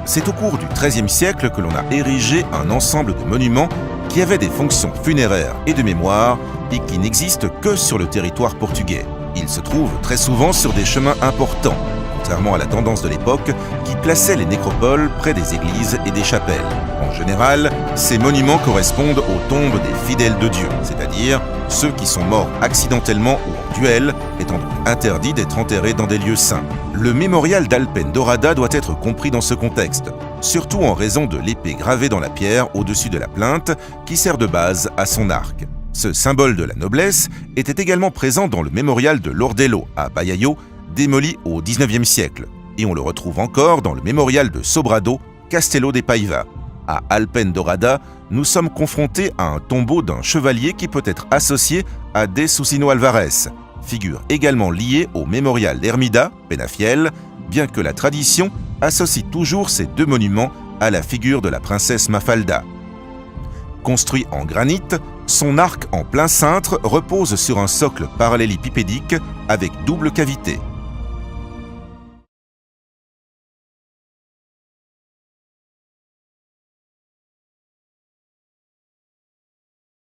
C'est au cours du XIIIe siècle que l'on a érigé un ensemble de monuments qui avaient des fonctions funéraires et de mémoire et qui n'existent que sur le territoire portugais. Ils se trouvent très souvent sur des chemins importants, contrairement à la tendance de l'époque qui plaçait les nécropoles près des églises et des chapelles. En général, ces monuments correspondent aux tombes des fidèles de Dieu, c'est-à-dire ceux qui sont morts accidentellement ou en duel, étant donc interdits d'être enterrés dans des lieux saints. Le mémorial d'Alpendorada doit être compris dans ce contexte, surtout en raison de l'épée gravée dans la pierre au-dessus de la plinthe qui sert de base à son arc. Ce symbole de la noblesse était également présent dans le mémorial de Lordelo à Baiaio, démoli au XIXe siècle, et on le retrouve encore dans le mémorial de Sobrado, Castelo de Paiva. À Alpendorada, nous sommes confrontés à un tombeau d'un chevalier qui peut être associé à De Susino Alvarez, figure également liée au mémorial d'Ermida, Penafiel, bien que la tradition associe toujours ces deux monuments à la figure de la princesse Mafalda. Construit en granit, son arc en plein cintre repose sur un socle parallélépipédique avec double cavité.